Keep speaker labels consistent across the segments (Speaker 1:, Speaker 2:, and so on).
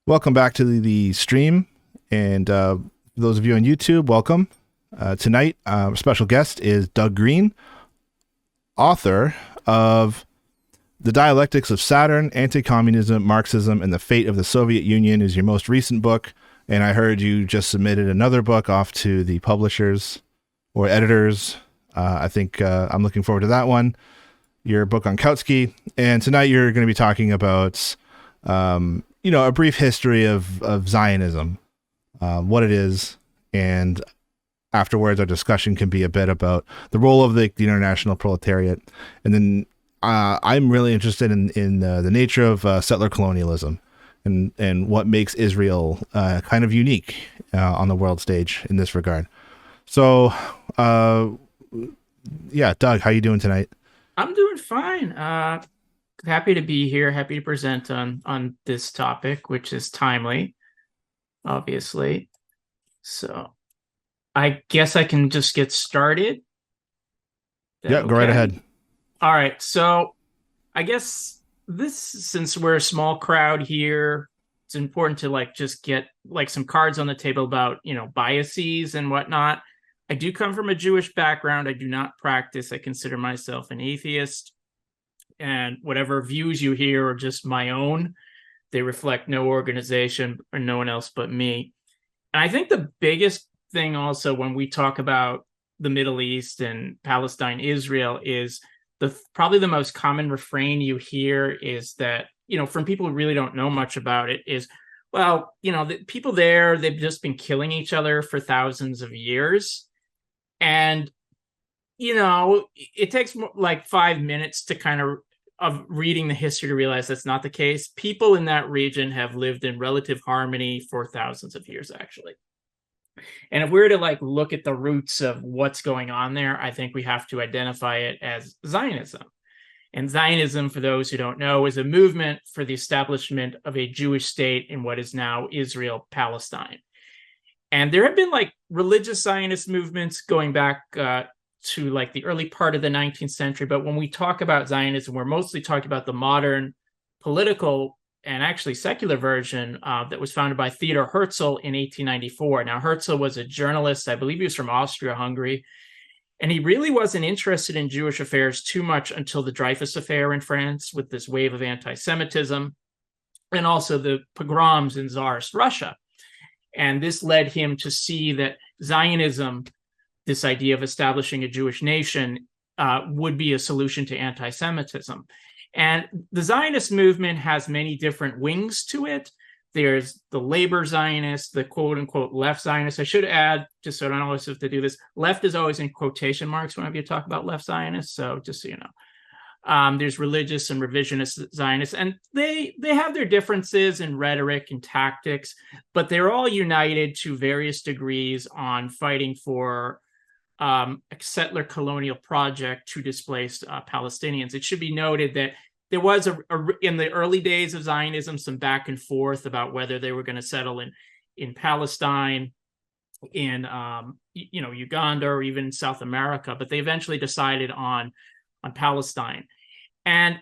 Speaker 1: Welcome back to the stream. And for those of you on YouTube, welcome. Tonight, our special guest is Doug Greene, author of The Dialectics of Saturn, Anti-Communism, Marxism, and the Fate of the Soviet Union is your most recent book. And I heard you just submitted another book off to the publishers or editors. I think I'm looking forward to that one. Your book on Kautsky. And tonight you're going to be talking about a brief history of Zionism, what it is, and afterwards our discussion can be a bit about the role of the international proletariat. And then I'm really interested in the nature of settler colonialism and what makes Israel kind of unique on the world stage in this regard. So, Doug, how you doing tonight?
Speaker 2: I'm doing fine. Happy to be here. Happy to present on this topic, which is timely, obviously. So I guess I can just get started.
Speaker 1: Yeah, go right ahead.
Speaker 2: All right. So I guess since we're a small crowd here, it's important to just get some cards on the table about, biases and whatnot. I do come from a Jewish background. I do not practice. I consider myself an atheist. And whatever views you hear are just my own. They reflect no organization or no one else but me. And I think the biggest thing also when we talk about the Middle East and Palestine, Israel, is probably the most common refrain you hear is that, from people who really don't know much about it is, well, the people there, they've just been killing each other for thousands of years. And it takes like 5 minutes to kind of reading the history to realize that's not the case. People in that region have lived in relative harmony for thousands of years, actually. And if we were to look at the roots of what's going on there, I think we have to identify it as Zionism. And Zionism, for those who don't know, is a movement for the establishment of a Jewish state in what is now Israel, Palestine. And there have been religious Zionist movements going back to the early part of the 19th century. But when we talk about Zionism, we're mostly talking about the modern political and actually secular version that was founded by Theodor Herzl in 1894. Now, Herzl was a journalist. I believe he was from Austria-Hungary. And he really wasn't interested in Jewish affairs too much until the Dreyfus Affair in France with this wave of anti-Semitism and also the pogroms in Tsarist Russia. And this led him to see that Zionism, this idea of establishing a Jewish nation, would be a solution to anti-Semitism. And the Zionist movement has many different wings to it. There's the labor Zionists, the quote-unquote left Zionists. I should add, just so I don't always have to do this, left is always in quotation marks whenever you talk about left Zionists, so just so you know. There's religious and revisionist Zionists, and they have their differences in rhetoric and tactics, but they're all united to various degrees on fighting for a settler colonial project to displace Palestinians. It should be noted that there was in the early days of Zionism some back and forth about whether they were going to settle in Palestine, in Uganda, or even South America, but they eventually decided on Palestine. And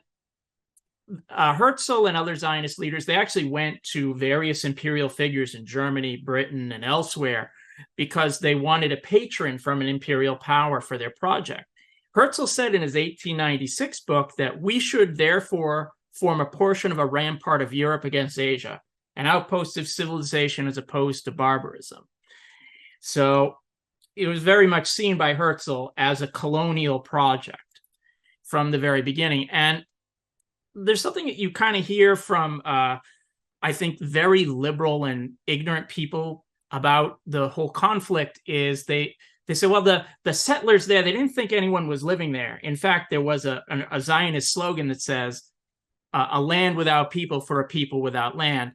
Speaker 2: Herzl and other Zionist leaders, they actually went to various imperial figures in Germany, Britain, and elsewhere because they wanted a patron from an imperial power for their project. Herzl said in his 1896 book that we should therefore form a portion of a rampart of Europe against Asia, an outpost of civilization as opposed to barbarism. So it was very much seen by Herzl as a colonial project from the very beginning. And there's something that you kind of hear from, I think, very liberal and ignorant people about the whole conflict is they say, well, the settlers there, they didn't think anyone was living there. In fact, there was a Zionist slogan that says, a land without people for a people without land.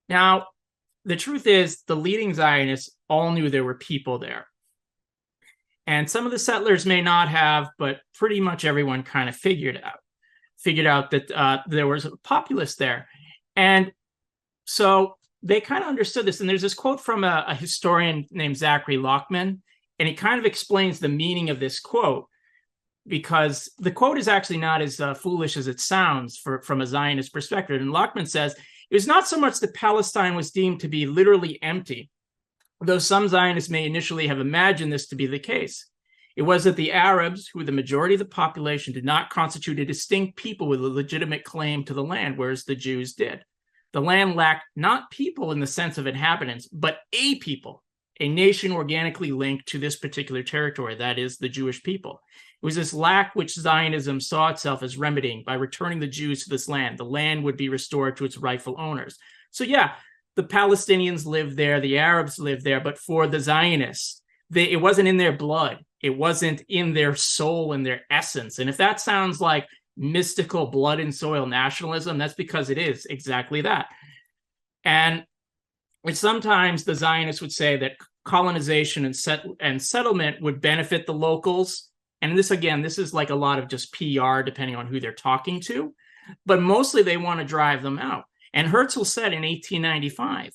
Speaker 2: Now, the truth is the leading Zionists all knew there were people there. And some of the settlers may not have, but pretty much everyone kind of figured out that there was a populace there. And so they kind of understood this. And there's this quote from a historian named Zachary Lockman, and he kind of explains the meaning of this quote, because the quote is actually not as foolish as it sounds from a Zionist perspective. And Lockman says, It was not so much that Palestine was deemed to be literally empty, though some Zionists may initially have imagined this to be the case. It was that the Arabs, who were the majority of the population, did not constitute a distinct people with a legitimate claim to the land, whereas the Jews did. The land lacked not people in the sense of inhabitants, but a people, a nation organically linked to this particular territory, that is, the Jewish people. It was this lack which Zionism saw itself as remedying by returning the Jews to this land. The land would be restored to its rightful owners. So yeah, the Palestinians lived there, the Arabs lived there, but for the Zionists, it wasn't in their blood. It wasn't in their soul and their essence. And if that sounds like mystical blood and soil nationalism, that's because it is exactly that. And sometimes the Zionists would say that colonization and settlement would benefit the locals. And this, again, this is like a lot of just PR, depending on who they're talking to. But mostly they want to drive them out. And Herzl said in 1895,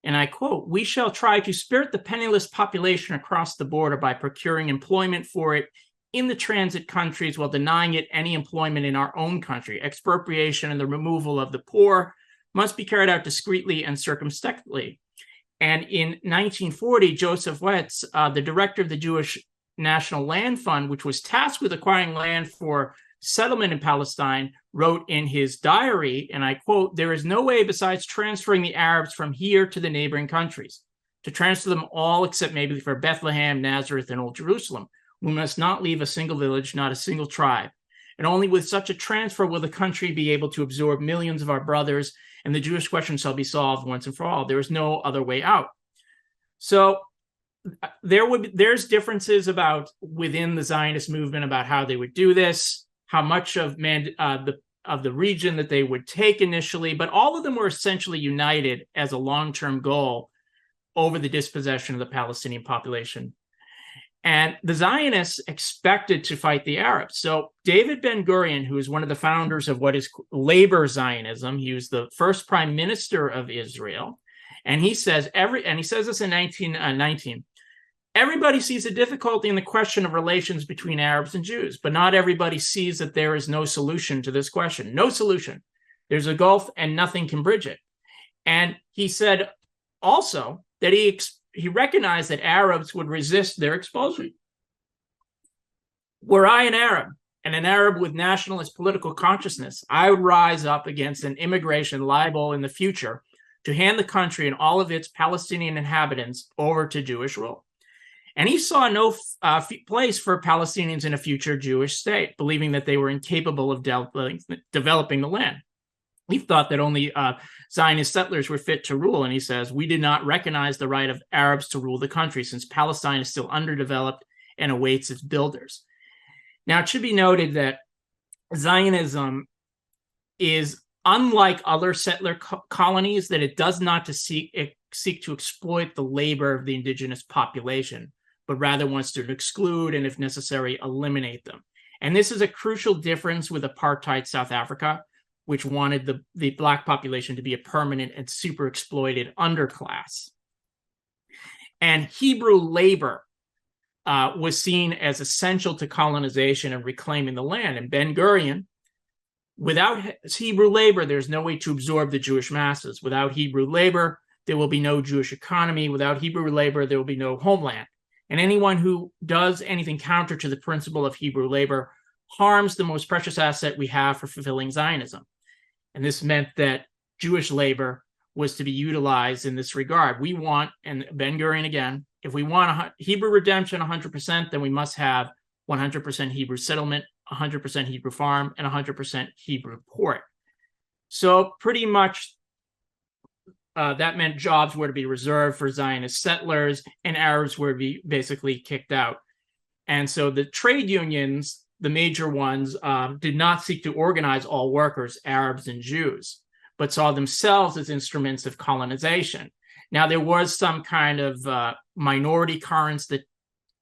Speaker 2: and I quote, "We shall try to spirit the penniless population across the border by procuring employment for it in the transit countries while denying it any employment in our own country. Expropriation and the removal of the poor must be carried out discreetly and circumspectly." And in 1940, Joseph Wetz, the director of the Jewish National Land Fund, which was tasked with acquiring land for settlement in Palestine, wrote in his diary, and I quote, "There is no way besides transferring the Arabs from here to the neighboring countries, to transfer them all except maybe for Bethlehem, Nazareth, and Old Jerusalem. We must not leave a single village, not a single tribe. And only with such a transfer will the country be able to absorb millions of our brothers, and the Jewish question shall be solved once and for all. There is no other way out." So there's differences about within the Zionist movement about how they would do this, how much of the region that they would take initially, but all of them were essentially united as a long-term goal over the dispossession of the Palestinian population. And the Zionists expected to fight the Arabs. So David Ben-Gurion, who is one of the founders of what is labor Zionism, he was the first prime minister of Israel, and he says this in 1919, "Everybody sees a difficulty in the question of relations between Arabs and Jews, but not everybody sees that there is no solution to this question. No solution. There's a gulf and nothing can bridge it." And he said also that he recognized that Arabs would resist their expulsion. "Were I an Arab, and an Arab with nationalist political consciousness, I would rise up against an immigration liable in the future to hand the country and all of its Palestinian inhabitants over to Jewish rule." And he saw no place for Palestinians in a future Jewish state, believing that they were incapable of developing the land. He thought that only Zionist settlers were fit to rule. And he says, "We did not recognize the right of Arabs to rule the country, since Palestine is still underdeveloped and awaits its builders." Now, it should be noted that Zionism is unlike other settler colonies, that it does not seek to exploit the labor of the indigenous population, but rather wants to exclude and, if necessary, eliminate them. And this is a crucial difference with apartheid South Africa, which wanted the Black population to be a permanent and super exploited underclass. And Hebrew labor was seen as essential to colonization and reclaiming the land. And Ben-Gurion, without Hebrew labor, there's no way to absorb the Jewish masses. Without Hebrew labor, there will be no Jewish economy. Without Hebrew labor, there will be no homeland. And anyone who does anything counter to the principle of Hebrew labor harms the most precious asset we have for fulfilling Zionism. And this meant that Jewish labor was to be utilized in this regard. We want, and Ben-Gurion again, if we want Hebrew redemption 100%, then we must have 100% Hebrew settlement, 100% Hebrew farm, and 100% Hebrew port. So pretty much that meant jobs were to be reserved for Zionist settlers, and Arabs were to be basically kicked out. And so the trade unions, the major ones, did not seek to organize all workers, Arabs and Jews, but saw themselves as instruments of colonization. Now, there was some kind of minority currents that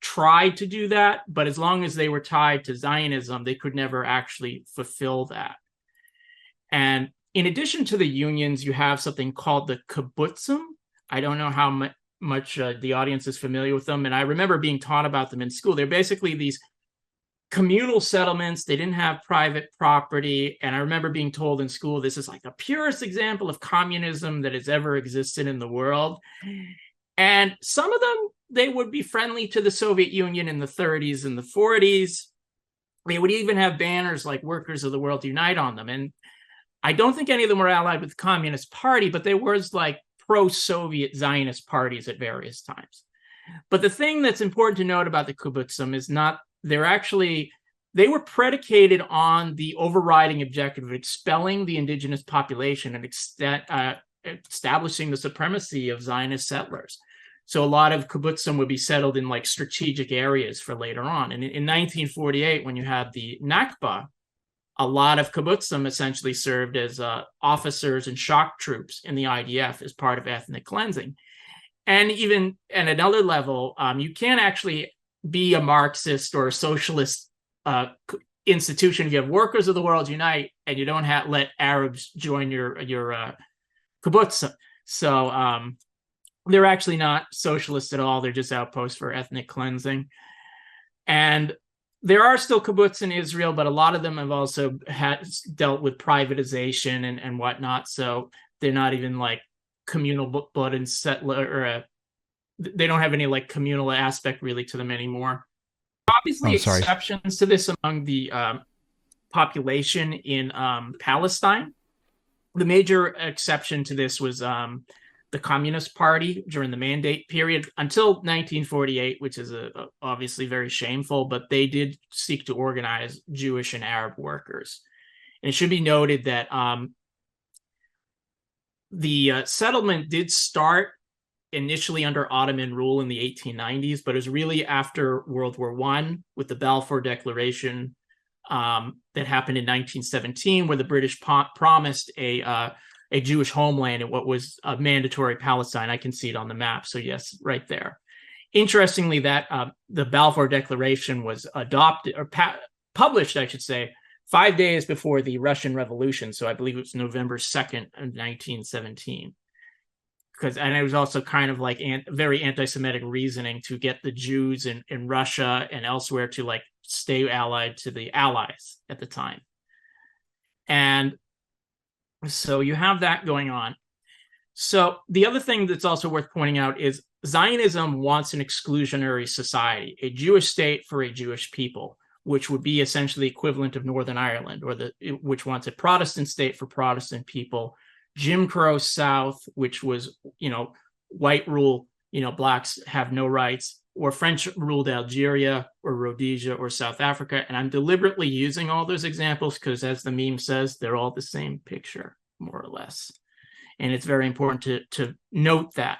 Speaker 2: tried to do that, but as long as they were tied to Zionism, they could never actually fulfill that. And in addition to the unions, you have something called the kibbutzim. I don't know how much the audience is familiar with them, and I remember being taught about them in school. They're basically these communal settlements. They didn't have private property. And I remember being told in school, this is like the purest example of communism that has ever existed in the world. And some of them, they would be friendly to the Soviet Union in the 30s and the 40s. They would even have banners like Workers of the World Unite on them. And I don't think any of them were allied with the Communist Party, but there was like pro-Soviet Zionist parties at various times. But the thing that's important to note about the kibbutzim is not, they were predicated on the overriding objective of expelling the indigenous population and establishing the supremacy of Zionist settlers. So a lot of kibbutzim would be settled in like strategic areas for later on. And in 1948, when you had the Nakba, a lot of kibbutzim essentially served as officers and shock troops in the IDF as part of ethnic cleansing. And even at another level, you can't actually be a Marxist or a socialist institution if you have Workers of the World Unite and you don't let Arabs join your kibbutz. So they're actually not socialist at all. They're just outposts for ethnic cleansing. And there are still kibbutz in Israel, but a lot of them have also dealt with privatization and whatnot. So they're not even like communal blood and settler, they don't have any like communal aspect really to them anymore. Obviously, exceptions to this among the population in Palestine. The major exception to this was the Communist Party during the Mandate period until 1948, which is obviously very shameful, but they did seek to organize Jewish and Arab workers. And it should be noted that the settlement did start initially under Ottoman rule in the 1890s, but it was really after World War I with the Balfour Declaration that happened in 1917, where the British promised a Jewish homeland in what was a mandatory Palestine. I can see it on the map. So yes, right there. Interestingly, that the Balfour Declaration was adopted or published, I should say, 5 days before the Russian Revolution. So I believe it was November 2nd of 1917. And it was also kind of like very anti-Semitic reasoning to get the Jews in Russia and elsewhere to like stay allied to the Allies at the time. And so you have that going on. So the other thing that's also worth pointing out is Zionism wants an exclusionary society, a Jewish state for a Jewish people, which would be essentially equivalent of Northern Ireland, which wants a Protestant state for Protestant people, Jim Crow South, which was, white rule, blacks have no rights, or French ruled Algeria or Rhodesia or South Africa. And I'm deliberately using all those examples because, as the meme says, they're all the same picture, more or less. And it's very important to note that.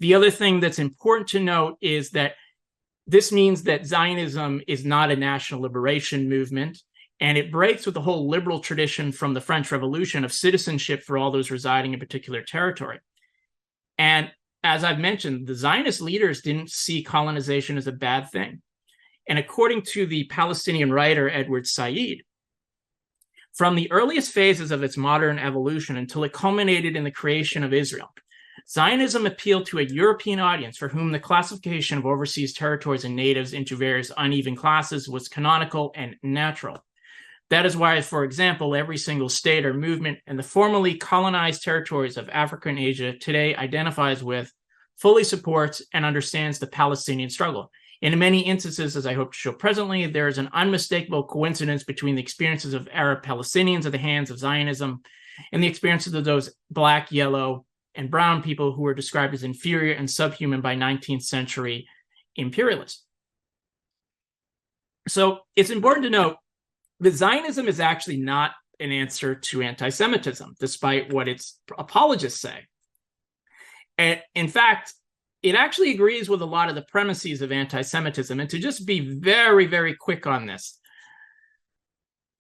Speaker 2: The other thing that's important to note is that this means that Zionism is not a national liberation movement, and it breaks with the whole liberal tradition from the French Revolution of citizenship for all those residing in a particular territory. And as I've mentioned, the Zionist leaders didn't see colonization as a bad thing. And according to the Palestinian writer Edward Said, from the earliest phases of its modern evolution until it culminated in the creation of Israel, Zionism appealed to a European audience for whom the classification of overseas territories and natives into various uneven classes was canonical and natural. That is why, for example, every single state or movement in the formerly colonized territories of Africa and Asia today identifies with, fully supports, and understands the Palestinian struggle. In many instances, as I hope to show presently, there is an unmistakable coincidence between the experiences of Arab Palestinians at the hands of Zionism and the experiences of those black, yellow, and brown people who were described as inferior and subhuman by 19th century imperialists. So it's important to note that Zionism is actually not an answer to anti-Semitism, despite what its apologists say. And in fact, it actually agrees with a lot of the premises of anti-Semitism. And to just be very, very quick on this,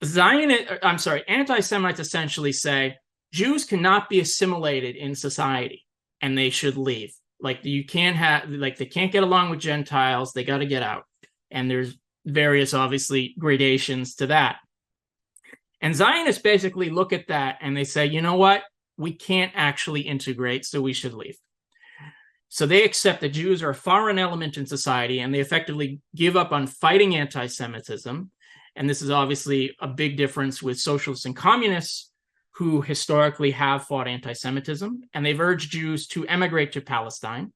Speaker 2: anti-Semites essentially say Jews cannot be assimilated in society and they should leave. They can't get along with Gentiles, they got to get out. And there's various, obviously, gradations to that. And Zionists basically look at that and they say, you know what? We can't actually integrate, so we should leave. So they accept that Jews are a foreign element in society and they effectively give up on fighting anti-Semitism. And this is obviously a big difference with socialists and communists, who historically have fought anti-Semitism, and they've urged Jews to emigrate to Palestine.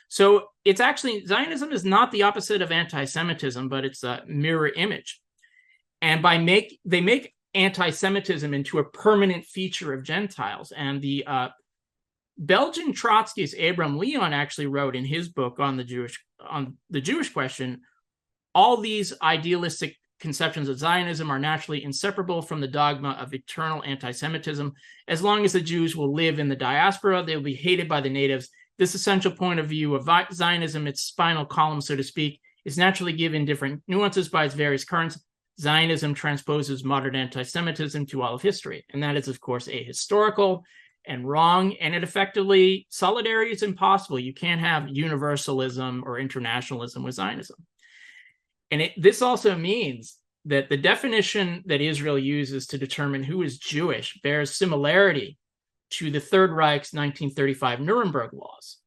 Speaker 2: So it's actually, Zionism is not the opposite of anti-Semitism, but it's a mirror image. And they make anti-Semitism into a permanent feature of Gentiles. And the Belgian Trotskyist Abraham Leon actually wrote in his book on the Jewish question, all these idealistic conceptions of Zionism are naturally inseparable from the dogma of eternal anti-Semitism. As long as the Jews will live in the diaspora, they will be hated by the natives. This essential point of view of Zionism, its spinal column, so to speak, is naturally given different nuances by its various currents. Zionism transposes modern anti-Semitism to all of history. And that is, of course, ahistorical and wrong. And it effectively, solidarity is impossible. You can't have universalism or internationalism with Zionism. And this also means that the definition that Israel uses to determine who is Jewish bears similarity to the Third Reich's 1935 Nuremberg laws.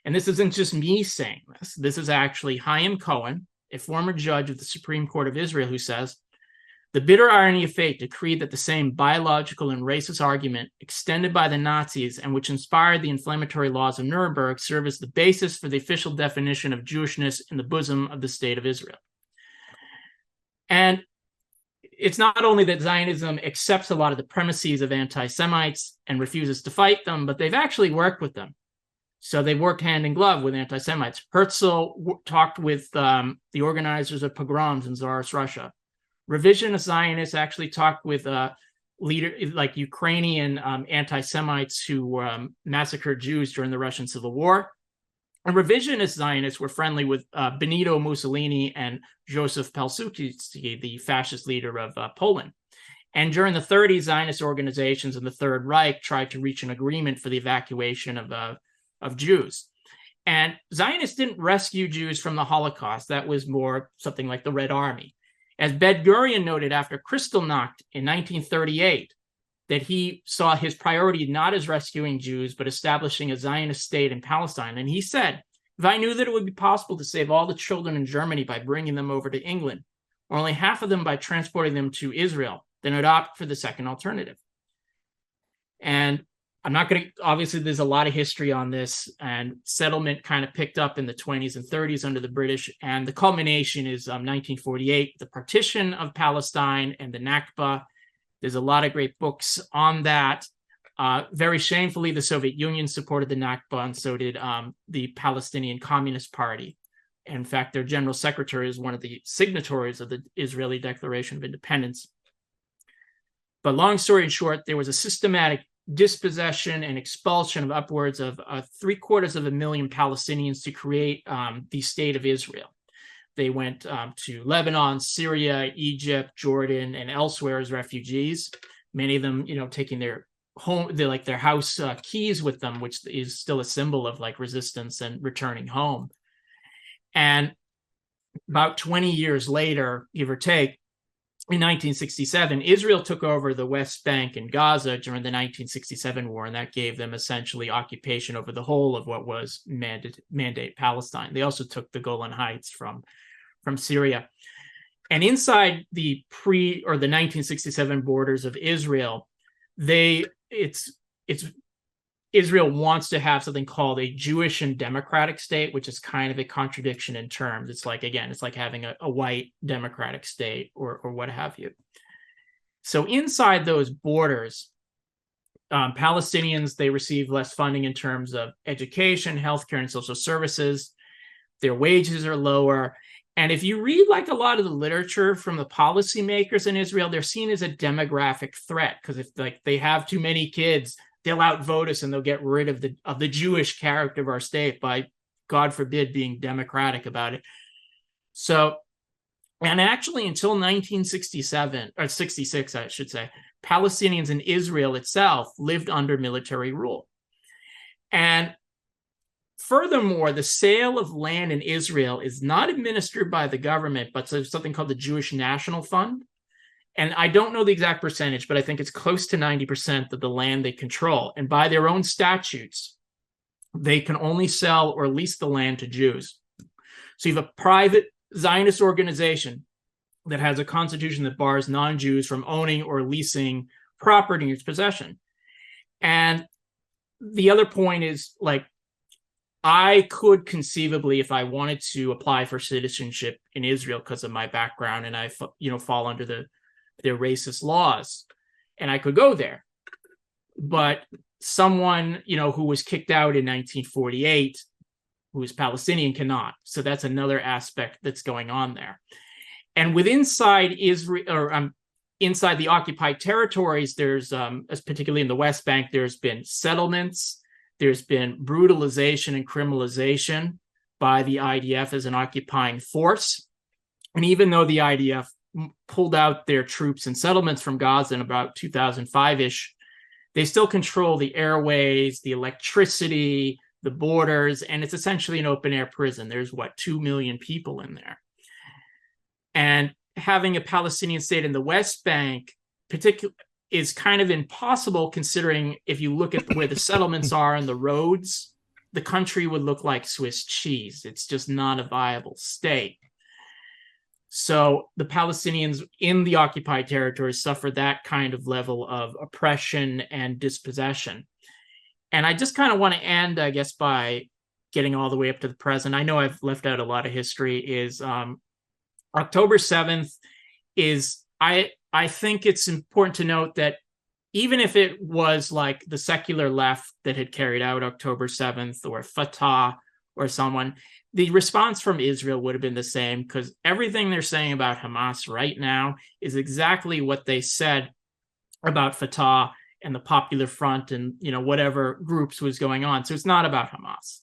Speaker 2: And this isn't just me saying this. This is actually Chaim Cohen, a former judge of the Supreme Court of Israel, who says, the bitter irony of fate decreed that the same biological and racist argument extended by the Nazis and which inspired the inflammatory laws of Nuremberg serve as the basis for the official definition of Jewishness in the bosom of the state of Israel. And it's not only that Zionism accepts a lot of the premises of anti-Semites and refuses to fight them, but they've actually worked with them. So they worked hand in glove with anti-Semites. Herzl talked with the organizers of pogroms in Tsarist Russia. Revisionist Zionists actually talked with leaders like Ukrainian anti-Semites who massacred Jews during the Russian Civil War. And revisionist Zionists were friendly with Benito Mussolini and Joseph Pilsudski, the fascist leader of Poland. And during the 30s, Zionist organizations in the Third Reich tried to reach an agreement for the evacuation of Jews. And Zionists didn't rescue Jews from the Holocaust. That was more something like the Red Army. As Ben-Gurion noted after Kristallnacht in 1938, that he saw his priority not as rescuing Jews, but establishing a Zionist state in Palestine. And he said, if I knew that it would be possible to save all the children in Germany by bringing them over to England, or only half of them by transporting them to Israel, then I'd opt for the second alternative. And I'm not going to, obviously, there's a lot of history on this, and settlement kind of picked up in the 20s and 30s under the British. And the culmination is 1948, the partition of Palestine and the Nakba. There's a lot of great books on that. Very shamefully, the Soviet Union supported the Nakba, and so did the Palestinian Communist Party. In fact, their general secretary is one of the signatories of the Israeli Declaration of Independence. But long story short, there was a systematic dispossession and expulsion of upwards of 750,000 Palestinians to create the state of Israel. They went to Lebanon, Syria, Egypt, Jordan, and elsewhere as refugees. Many of them, taking their house keys with them, which is still a symbol of resistance and returning home. And about 20 years later, give or take, in 1967, Israel took over the West Bank and Gaza during the 1967 war, and that gave them essentially occupation over the whole of what was Mandate Palestine. They also took the Golan Heights from Syria. And inside the the 1967 borders of Israel, Israel wants to have something called a Jewish and democratic state, which is kind of a contradiction in terms. It's like having a white democratic state or what have you. So inside those borders, Palestinians, they receive less funding in terms of education, healthcare, and social services. Their wages are lower. And if you read a lot of the literature from the policymakers in Israel, they're seen as a demographic threat, because if they have too many kids, they'll outvote us and they'll get rid of the Jewish character of our state by, God forbid, being democratic about it. So, and actually until 1967, or 66, I should say, Palestinians in Israel itself lived under military rule. And furthermore, the sale of land in Israel is not administered by the government, but something called the Jewish National Fund. And I don't know the exact percentage, but I think it's close to 90% of the land they control. And by their own statutes, they can only sell or lease the land to Jews. So you have a private Zionist organization that has a constitution that bars non-Jews from owning or leasing property in its possession. And the other point is, like, I could conceivably, if I wanted to, apply for citizenship in Israel because of my background, and I, fall under their racist laws, and I could go there. But someone, who was kicked out in 1948, who is Palestinian, cannot. So that's another aspect that's going on there. And inside Israel, or inside the occupied territories, there's, particularly in the West Bank, there's been settlements, there's been brutalization and criminalization by the IDF as an occupying force. And even though the IDF pulled out their troops and settlements from Gaza in about 2005-ish, they still control the airways, the electricity, the borders, and it's essentially an open-air prison. There's, 2 million people in there. And having a Palestinian state in the West Bank is kind of impossible, considering if you look at where the settlements are and the roads, the country would look like Swiss cheese. It's just not a viable state. So the Palestinians in the occupied territories suffer that kind of level of oppression and dispossession. And I just kind of want to end, I guess, by getting all the way up to the present. I know I've left out a lot of history. Is October 7th is, I think it's important to note that even if it was like the secular left that had carried out October 7th, or Fatah or someone, the response from Israel would have been the same, because everything they're saying about Hamas right now is exactly what they said about Fatah and the Popular Front and, whatever groups was going on. So it's not about Hamas.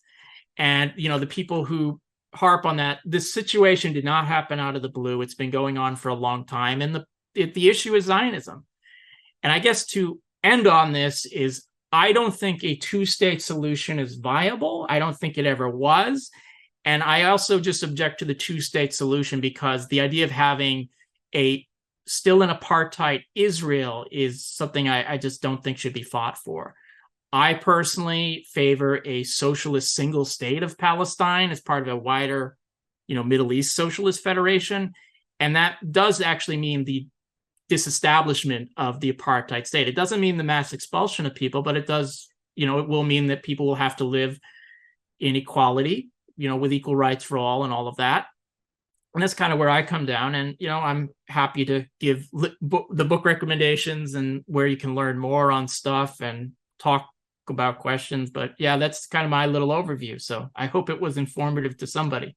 Speaker 2: And, the people who harp on that, this situation did not happen out of the blue. It's been going on for a long time. And the issue is Zionism. And I guess to end on this is, I don't think a two-state solution is viable. I don't think it ever was. And I also just object to the two-state solution because the idea of having still an apartheid Israel is something I just don't think should be fought for. I personally favor a socialist single state of Palestine as part of a wider, Middle East Socialist Federation. And that does actually mean the disestablishment of the apartheid state. It doesn't mean the mass expulsion of people, but it does, it will mean that people will have to live in equality, with equal rights for all and all of that. And that's kind of where I come down. And, I'm happy to give the book recommendations and where you can learn more on stuff and talk about questions. But yeah, that's kind of my little overview. So I hope it was informative to somebody.